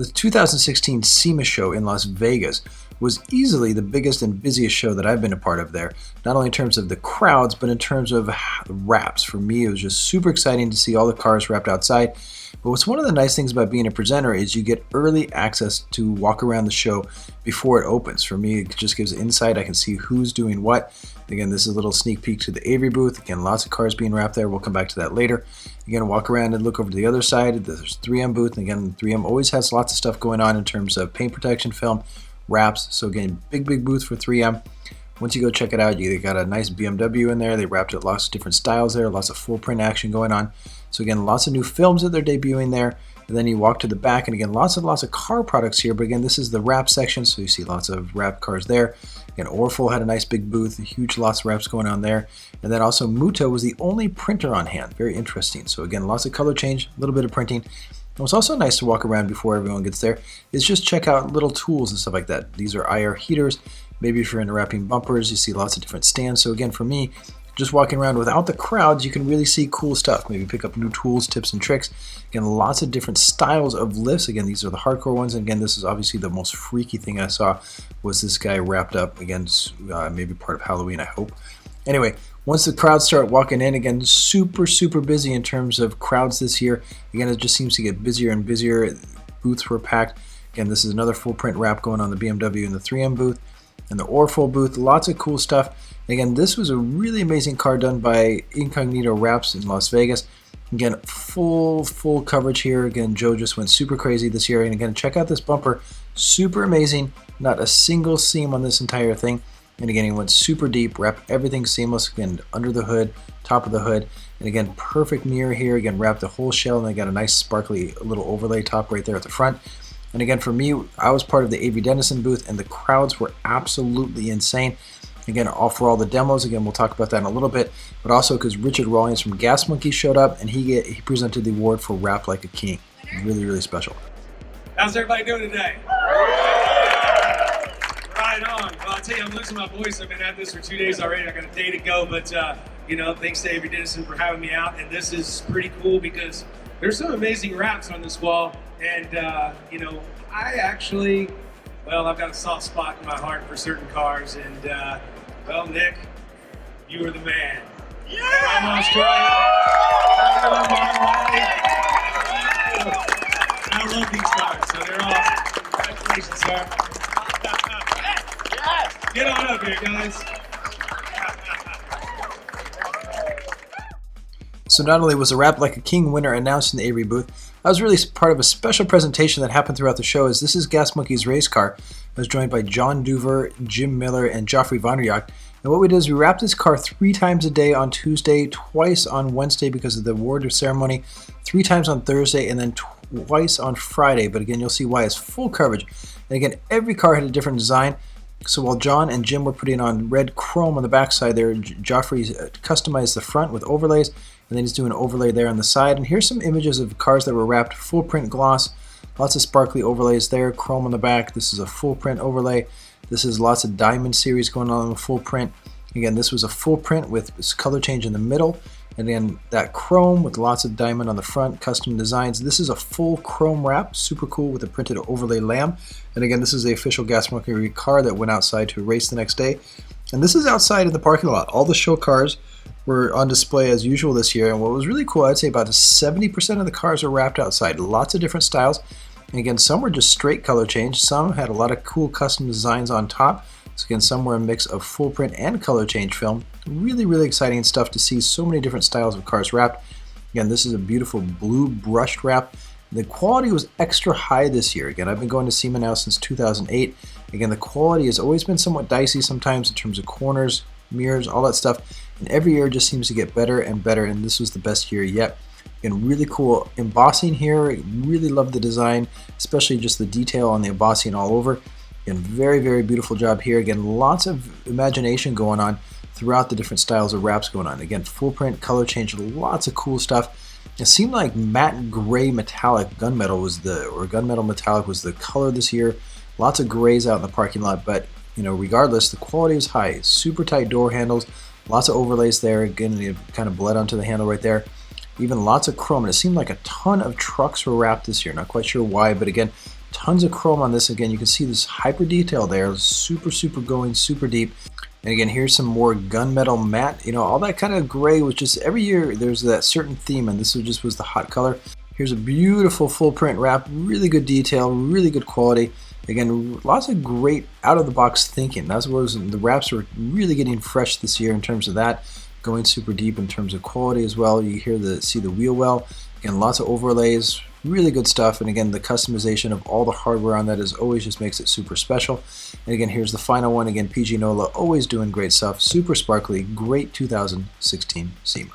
The 2016 SEMA show in Las Vegas was easily the biggest and busiest show that I've been a part of there, not only in terms of the crowds, but in terms of wraps. For me, it was just super exciting to see all the cars wrapped outside. But what's one of the nice things about being a presenter is you get early access to walk around the show before it opens. For me, it just gives insight. I can see who's doing what. Again, this is a little sneak peek to the Avery booth. Again, lots of cars being wrapped there. We'll come back to that later. Again, walk around and look over to the other side. There's 3M booth. And again, 3M always has lots of stuff going on in terms of paint protection film, wraps. So again, big booth for 3M. Once you go check it out, you got a nice BMW in there. They wrapped it lots of different styles there, lots of full print action going on. So again, lots of new films that they're debuting there. And then you walk to the back, and again, lots of car products here. But again, this is the wrap section, so you see lots of wrap cars there. Again, Orful had a nice big booth, huge lots of wraps going on there. And then also Muto was the only printer on hand. Very interesting. So again, lots of color change, a little bit of printing. And what's also nice to walk around before everyone gets there is just check out little tools and stuff like that. These are IR heaters. Maybe if you're into wrapping bumpers, you see lots of different stands. So again, for me, just walking around without the crowds, you can really see cool stuff. Maybe pick up new tools, tips, and tricks. Again, lots of different styles of lifts. Again, these are the hardcore ones. And again, this is obviously the most freaky thing I saw was this guy wrapped up. Again, maybe part of Halloween, I hope. Anyway, once the crowds start walking in, again, super busy in terms of crowds this year. Again, it just seems to get busier and busier. Booths were packed. Again, this is another full print wrap going on the BMW and the 3M booth. And the Orful booth, lots of cool stuff. Again, this was a really amazing car done by Incognito Wraps in Las Vegas. Again, full coverage here. Again, Joe just went super crazy this year. And again, check out this bumper. Super amazing. Not a single seam on this entire thing. And again, he went super deep, wrapped everything seamless. Again, under the hood, top of the hood. And again, perfect mirror here. Again, wrapped the whole shell, and they got a nice sparkly little overlay top right there at the front. And again, for me, I was part of the Avery Dennison booth, and the crowds were absolutely insane. Again, for all the demos. Again, we'll talk about that in a little bit, but also because Richard Rawlings from Gas Monkey showed up, and he presented the award for Rap Like a King. Really special. How's everybody doing today? Right on. Well, I'll tell you, I'm losing my voice. I've been at this for 2 days already. I got a day to go, but thanks to Avery Dennison for having me out. And this is pretty cool because there's some amazing raps on this wall. And, I actually, I've got a soft spot in my heart for certain cars. And, Nick, you are the man. Yeah! From Australia. I love these cars, so they're awesome. Congratulations, sir. Yes! Get on up here, guys. So not only was the Rap Like a King winner announced in the Avery booth, I was really part of a special presentation that happened throughout the show. As this is Gas Monkey's race car. I was joined by John Duver, Jim Miller, and Joffrey Vonderjagt. And what we did is we wrapped this car 3 times a day on Tuesday, twice on Wednesday because of the award ceremony, 3 times on Thursday, and then twice on Friday. But again, you'll see why it's full coverage. And again, every car had a different design. So while John and Jim were putting on red chrome on the backside there, Joffrey customized the front with overlays, and then he's doing an overlay there on the side. And here's some images of cars that were wrapped full print gloss, lots of sparkly overlays there, chrome on the back. This is a full print overlay. This is lots of diamond series going on in the full print. Again, this was a full print with color change in the middle. And then that chrome with lots of diamond on the front, custom designs. This is a full chrome wrap, super cool with a printed overlay lamb. And again, this is the official Gas Monkey car that went outside to race the next day. And this is outside in the parking lot. All the show cars were on display as usual this year. And what was really cool, I'd say about 70% of the cars are wrapped outside. Lots of different styles. And again, some were just straight color change. Some had a lot of cool custom designs on top. So again, some were a mix of full print and color change film. Really exciting stuff to see so many different styles of cars wrapped. Again, this is a beautiful blue brushed wrap. The quality was extra high this year. Again, I've been going to SEMA now since 2008. Again, the quality has always been somewhat dicey sometimes in terms of corners, mirrors, all that stuff. And every year just seems to get better and better, and this was the best year yet. Again, really cool embossing here. Really love the design, especially just the detail on the embossing all over. Again, very beautiful job here. Again, lots of imagination going on throughout the different styles of wraps going on. Again, full print, color change, lots of cool stuff. It seemed like matte gray metallic gunmetal gunmetal metallic was the color this year. Lots of grays out in the parking lot, but regardless, the quality was high. Super tight door handles, lots of overlays there. Again, it kind of bled onto the handle right there. Even lots of chrome, and it seemed like a ton of trucks were wrapped this year. Not quite sure why, but again, Tons of chrome on this. Again, you can see this hyper detail there, super going super deep. And again, here's some more gunmetal matte. You know, all that kind of gray was just, every year there's that certain theme, and this was the hot color. Here's a beautiful full print wrap, really good detail, really good quality. Again, lots of great out-of-the-box thinking. The wraps were really getting fresh this year in terms of that, going super deep in terms of quality as well. You see the wheel well. Again, lots of overlays, really good stuff. And again, the customization of all the hardware on that is always just makes it super special. And again, here's the final one. Again, PG Nola always doing great stuff, super sparkly, great 2016 SEMA.